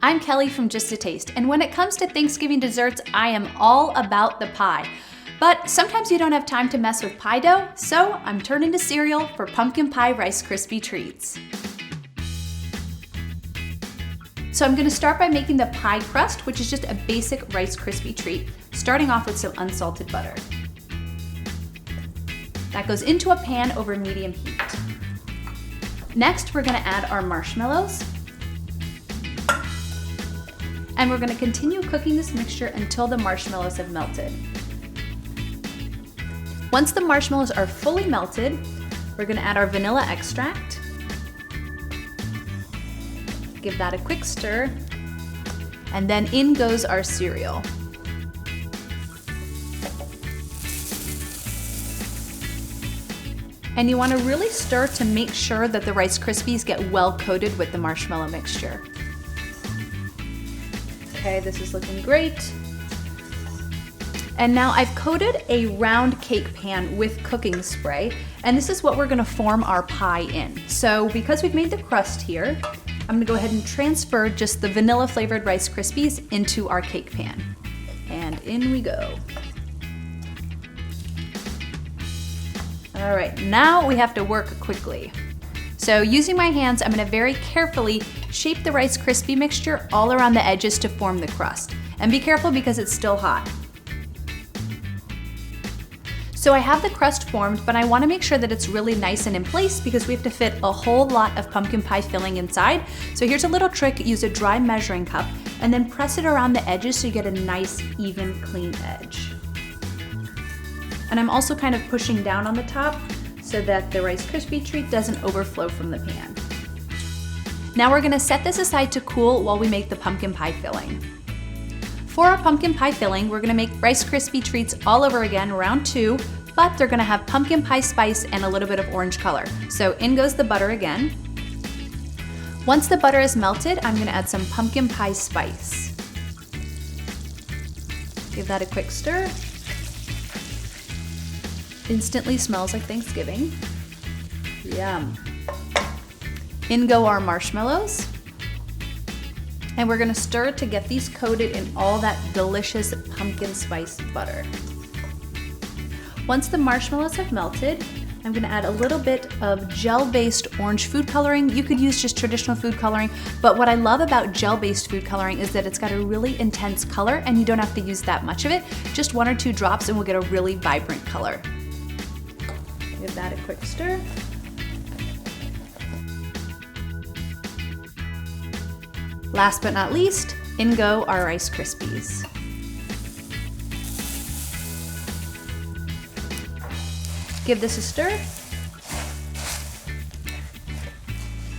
I'm Kelly from Just a Taste, and when it comes to Thanksgiving desserts, I am all about the pie. But sometimes you don't have time to mess with pie dough, so I'm turning to cereal for pumpkin pie Rice Krispie treats. So I'm gonna start by making the pie crust, which is just a basic Rice Krispie treat, starting off with some unsalted butter. That goes into a pan over medium heat. Next, we're gonna add our marshmallows. And we're gonna continue cooking this mixture until the marshmallows have melted. Once the marshmallows are fully melted, we're gonna add our vanilla extract. Give that a quick stir. And then in goes our cereal. And you wanna really stir to make sure that the Rice Krispies get well coated with the marshmallow mixture. Okay, this is looking great. And now I've coated a round cake pan with cooking spray, and this is what we're gonna form our pie in. So because we've made the crust here, I'm gonna go ahead and transfer just the vanilla flavored Rice Krispies into our cake pan. And in we go. All right, now we have to work quickly. So using my hands, I'm gonna very carefully shape the Rice Krispie mixture all around the edges to form the crust. And be careful because it's still hot. So I have the crust formed, but I wanna make sure that it's really nice and in place because we have to fit a whole lot of pumpkin pie filling inside. So here's a little trick: use a dry measuring cup and then press it around the edges so you get a nice, even, clean edge. And I'm also kind of pushing down on the top so that the Rice Krispie treat doesn't overflow from the pan. Now we're gonna set this aside to cool while we make the pumpkin pie filling. For our pumpkin pie filling, we're gonna make Rice Krispie treats all over again, round 2, but they're gonna have pumpkin pie spice and a little bit of orange color. So in goes the butter again. Once the butter is melted, I'm gonna add some pumpkin pie spice. Give that a quick stir. Instantly smells like Thanksgiving. Yum. In go our marshmallows. And we're gonna stir to get these coated in all that delicious pumpkin spice butter. Once the marshmallows have melted, I'm gonna add a little bit of gel-based orange food coloring. You could use just traditional food coloring, but what I love about gel-based food coloring is that it's got a really intense color and you don't have to use that much of it. Just 1 or 2 drops and we'll get a really vibrant color. Give that a quick stir. Last but not least, in go our Rice Krispies. Give this a stir.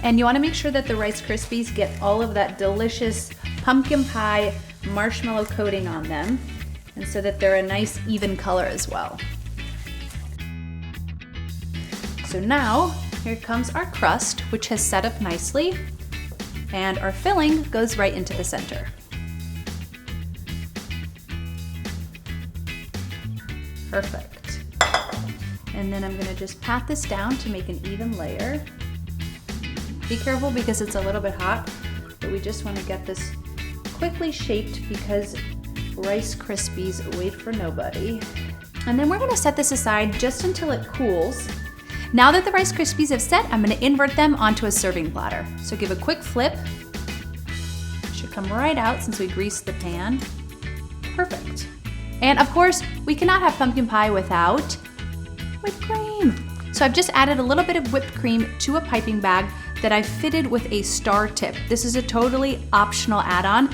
And you wanna make sure that the Rice Krispies get all of that delicious pumpkin pie marshmallow coating on them, and so that they're a nice even color as well. So now, here comes our crust, which has set up nicely, and our filling goes right into the center. Perfect. And then I'm gonna just pat this down to make an even layer. Be careful because it's a little bit hot, but we just wanna get this quickly shaped because Rice Krispies wait for nobody. And then we're gonna set this aside just until it cools. Now that the Rice Krispies have set, I'm gonna invert them onto a serving platter. So give a quick flip. It should come right out since we greased the pan. Perfect. And of course, we cannot have pumpkin pie without whipped cream. So I've just added a little bit of whipped cream to a piping bag that I've fitted with a star tip. This is a totally optional add-on.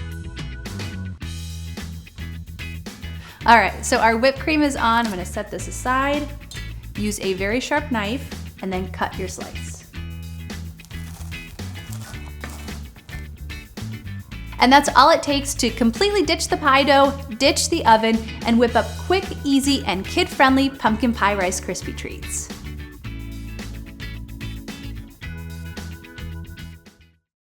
All right, so our whipped cream is on. I'm gonna set this aside. Use a very sharp knife and then cut your slice. And that's all it takes to completely ditch the pie dough, ditch the oven, and whip up quick, easy, and kid-friendly pumpkin pie Rice Krispie treats.